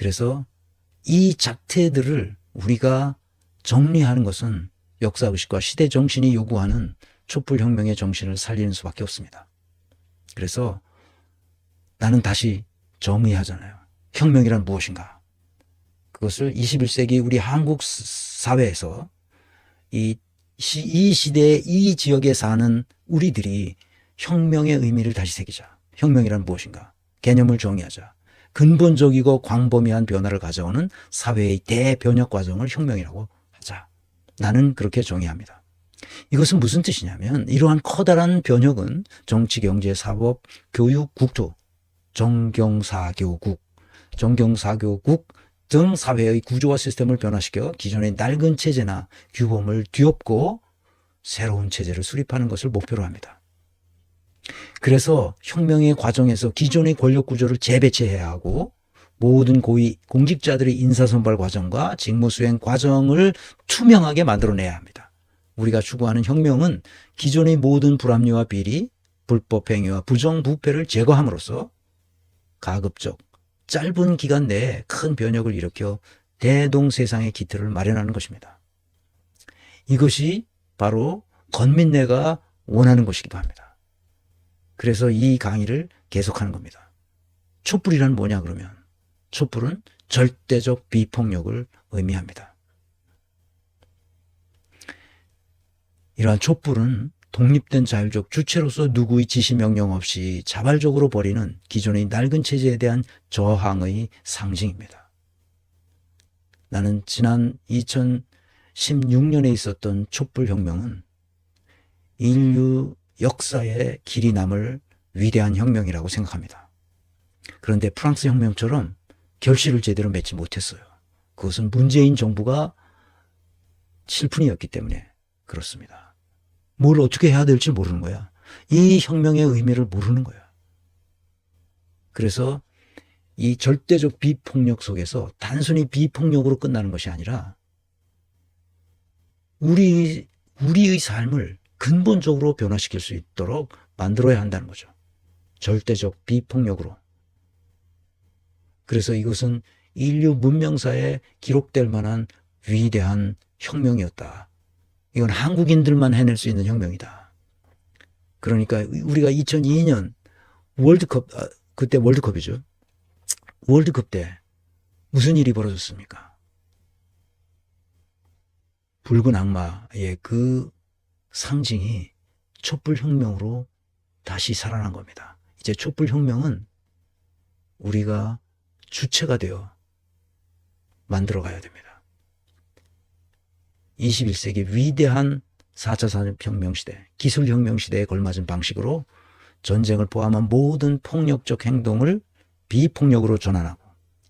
그래서 이 작태들을 우리가 정리하는 것은 역사의식과 시대 정신이 요구하는 촛불혁명의 정신을 살리는 수밖에 없습니다. 그래서 나는 다시 정의하잖아요. 혁명이란 무엇인가? 그것을 21세기 우리 한국 사회에서 이 시대에 이 지역에 사는 우리들이 혁명의 의미를 다시 새기자. 혁명이란 무엇인가? 개념을 정의하자. 근본적이고 광범위한 변화를 가져오는 사회의 대변혁 과정을 혁명이라고 하자. 나는 그렇게 정의합니다. 이것은 무슨 뜻이냐면 이러한 커다란 변혁은 정치, 경제, 사법, 교육, 국토, 정경사교국 등 사회의 구조와 시스템을 변화시켜 기존의 낡은 체제나 규범을 뒤엎고 새로운 체제를 수립하는 것을 목표로 합니다. 그래서 혁명의 과정에서 기존의 권력 구조를 재배치해야 하고 모든 고위 공직자들의 인사선발 과정과 직무수행 과정을 투명하게 만들어내야 합니다. 우리가 추구하는 혁명은 기존의 모든 불합리와 비리, 불법 행위와 부정부패를 제거함으로써 가급적 짧은 기간 내에 큰 변혁을 일으켜 대동세상의 기틀을 마련하는 것입니다. 이것이 바로 건민내가 원하는 것이기도 합니다. 그래서 이 강의를 계속하는 겁니다. 촛불이란 뭐냐 그러면 촛불은 절대적 비폭력을 의미합니다. 이러한 촛불은 독립된 자율적 주체로서 누구의 지시 명령 없이 자발적으로 벌이는 기존의 낡은 체제에 대한 저항의 상징입니다. 나는 지난 2016년에 있었던 촛불혁명은 인류 역사에 길이 남을 위대한 혁명이라고 생각합니다. 그런데 프랑스 혁명처럼 결실을 제대로 맺지 못했어요. 그것은 문재인 정부가 실fun이었기 때문에 그렇습니다. 뭘 어떻게 해야 될지 모르는 거야. 이 혁명의 의미를 모르는 거야. 그래서 이 절대적 비폭력 속에서 단순히 비폭력으로 끝나는 것이 아니라 우리의 삶을 근본적으로 변화시킬 수 있도록 만들어야 한다는 거죠. 절대적 비폭력으로. 그래서 이것은 인류 문명사에 기록될 만한 위대한 혁명이었다. 이건 한국인들만 해낼 수 있는 혁명이다. 그러니까 우리가 2002년 월드컵, 그때 월드컵이죠. 월드컵 때 무슨 일이 벌어졌습니까? 붉은 악마의 그 상징이 촛불혁명으로 다시 살아난 겁니다. 이제 촛불혁명은 우리가 주체가 되어 만들어가야 됩니다. 21세기 위대한 4차 산업혁명 시대, 기술혁명 시대에 걸맞은 방식으로 전쟁을 포함한 모든 폭력적 행동을 비폭력으로 전환하고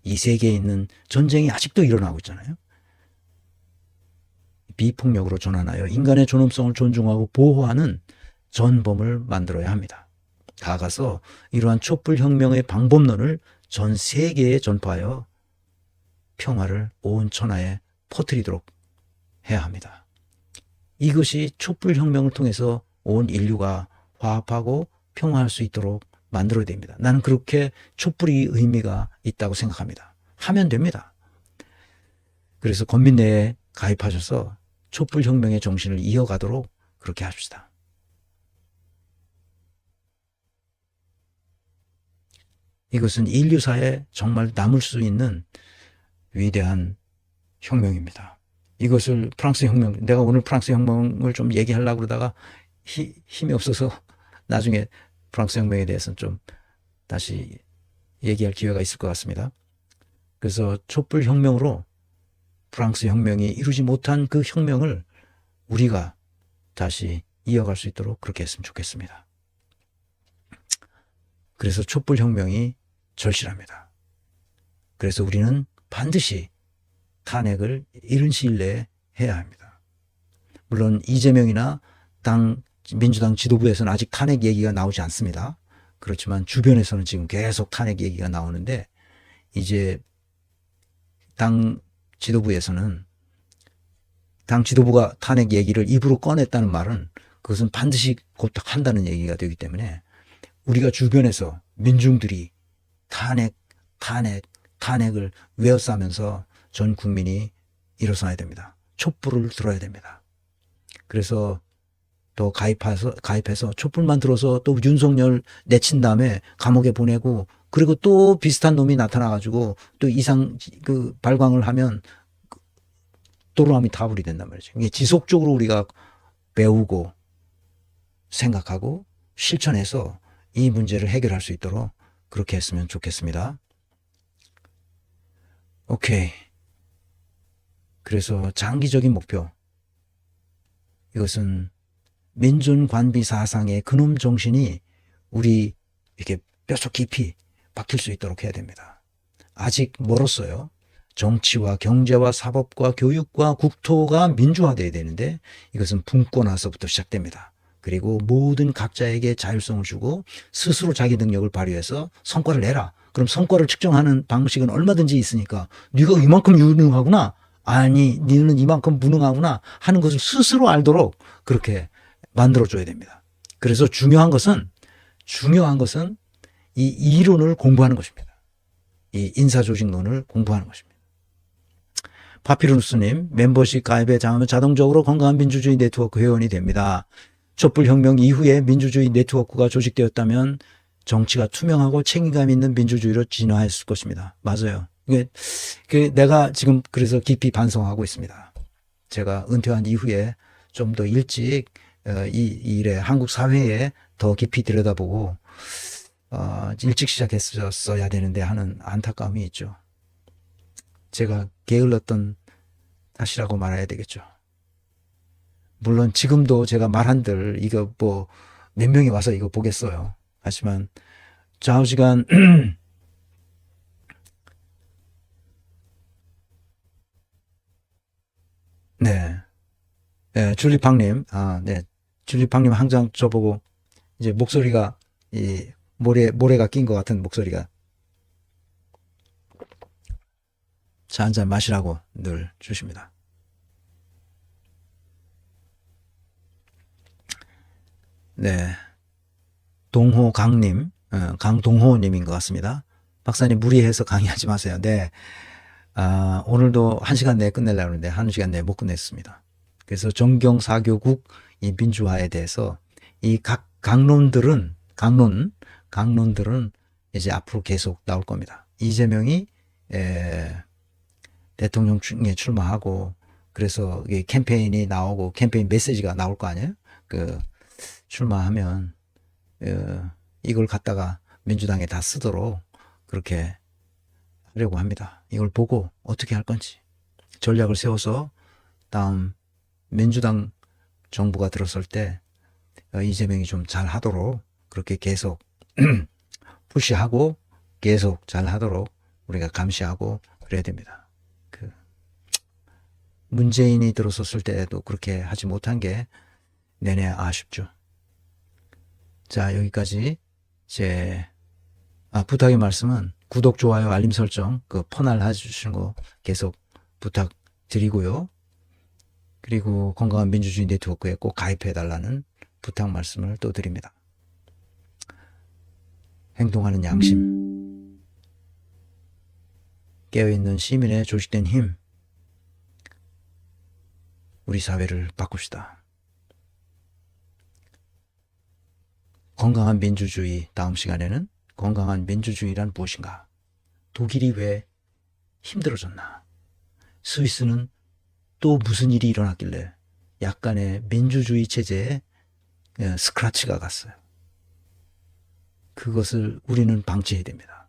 이 세계에 있는 전쟁이 아직도 일어나고 있잖아요. 비폭력으로 전환하여 인간의 존엄성을 존중하고 보호하는 전범을 만들어야 합니다. 나아가서 이러한 촛불혁명의 방법론을 전 세계에 전파하여 평화를 온 천하에 퍼뜨리도록 해야 합니다. 이것이 촛불혁명을 통해서 온 인류가 화합하고 평화할 수 있도록 만들어야 됩니다. 나는 그렇게 촛불이 의미가 있다고 생각합니다. 하면 됩니다. 그래서 건민내에 가입하셔서 촛불혁명의 정신을 이어가도록 그렇게 합시다. 이것은 인류사에 정말 남을 수 있는 위대한 혁명입니다. 이것을 프랑스 혁명, 내가 오늘 프랑스 혁명을 좀 얘기하려고 그러다가 힘이 없어서 나중에 프랑스 혁명에 대해서는 좀 다시 얘기할 기회가 있을 것 같습니다. 그래서 촛불 혁명으로 프랑스 혁명이 이루지 못한 그 혁명을 우리가 다시 이어갈 수 있도록 그렇게 했으면 좋겠습니다. 그래서 촛불 혁명이 절실합니다. 그래서 우리는 반드시 탄핵을 이른 시일 내에 해야 합니다. 물론 이재명이나 민주당 지도부에서는 아직 탄핵 얘기가 나오지 않습니다. 그렇지만 주변에서는 지금 계속 탄핵 얘기가 나오는데 이제 당 지도부에서는 당 지도부가 탄핵 얘기를 입으로 꺼냈다는 말은 그것은 반드시 곧 한다는 얘기가 되기 때문에 우리가 주변에서 민중들이 탄핵 탄핵을 외워싸면서 전 국민이 일어서야 됩니다. 촛불을 들어야 됩니다. 그래서 또 가입해서 촛불만 들어서 또 윤석열 내친 다음에 감옥에 보내고, 그리고 또 비슷한 놈이 나타나가지고 또 발광을 하면 도로함이 타불이 된단 말이죠. 이게 지속적으로 우리가 배우고 생각하고 실천해서 이 문제를 해결할 수 있도록 그렇게 했으면 좋겠습니다. 오케이. 그래서 장기적인 목표. 이것은 민준관비 사상의 그놈 정신이 우리 이렇게 뼛속 깊이 박힐 수 있도록 해야 됩니다. 아직 멀었어요. 정치와 경제와 사법과 교육과 국토가 민주화돼야 되는데 이것은 분권화서부터 시작됩니다. 그리고 모든 각자에게 자율성을 주고 스스로 자기 능력을 발휘해서 성과를 내라. 그럼 성과를 측정하는 방식은 얼마든지 있으니까 네가 이만큼 유능하구나, 아니 너는 이만큼 무능하구나 하는 것을 스스로 알도록 그렇게 만들어줘야 됩니다. 그래서 중요한 것은 이 이론을 공부하는 것입니다. 이 인사조직론을 공부하는 것입니다. 파피루스님, 멤버십 가입에 장하면 자동적으로 건강한 민주주의 네트워크 회원이 됩니다. 촛불혁명 이후에 민주주의 네트워크가 조직되었다면 정치가 투명하고 책임감 있는 민주주의로 진화했을 것입니다. 맞아요. 내가 지금 그래서 깊이 반성하고 있습니다. 제가 은퇴한 이후에 좀 더 일찍 이 일에, 한국 사회에 더 깊이 들여다보고 일찍 시작했었어야 되는데 하는 안타까움이 있죠. 제가 게을렀던 탓이라고 말해야 되겠죠. 물론 지금도 제가 말한들 이거 뭐 몇 명이 와서 이거 보겠어요. 하지만 좌우지간 네. 네, 줄리팡님, 네. 줄리팡님 항상 저보고 이제 목소리가 이 모래가 낀 것 같은 목소리가, 차 한잔 마시라고 늘 주십니다. 네. 동호강님, 강동호님인 것 같습니다. 박사님 무리해서 강의하지 마세요. 네. 오늘도 1시간 내에 끝내려고 하는데 1시간 내에 못 끝냈습니다. 그래서 정경사교국 이 민주화에 대해서 이 각 강론들은 이제 앞으로 계속 나올 겁니다. 이재명이 대통령에 출마하고, 그래서 캠페인이 나오고 캠페인 메시지가 나올 거 아니에요? 출마하면 이걸 갖다가 민주당에 다 쓰도록 그렇게 하려고 합니다. 이걸 보고 어떻게 할 건지 전략을 세워서 다음 민주당 정부가 들었을 때 이재명이 좀 잘 하도록 그렇게 계속 푸시하고 계속 잘 하도록 우리가 감시하고 그래야 됩니다. 문재인이 들어섰을 때도 그렇게 하지 못한 게 내내 아쉽죠. 자, 여기까지 제 부탁의 말씀은 구독, 좋아요, 알림 설정 퍼날 해주시는 거 계속 부탁드리고요. 그리고 건강한 민주주의 네트워크에 꼭 가입해달라는 부탁 말씀을 또 드립니다. 행동하는 양심, 깨어있는 시민의 조직된 힘, 우리 사회를 바꿉시다. 건강한 민주주의, 다음 시간에는 건강한 민주주의란 무엇인가? 독일이 왜 힘들어졌나? 스위스는 또 무슨 일이 일어났길래 약간의 민주주의 체제에 스크라치가 갔어요. 그것을 우리는 방지해야 됩니다.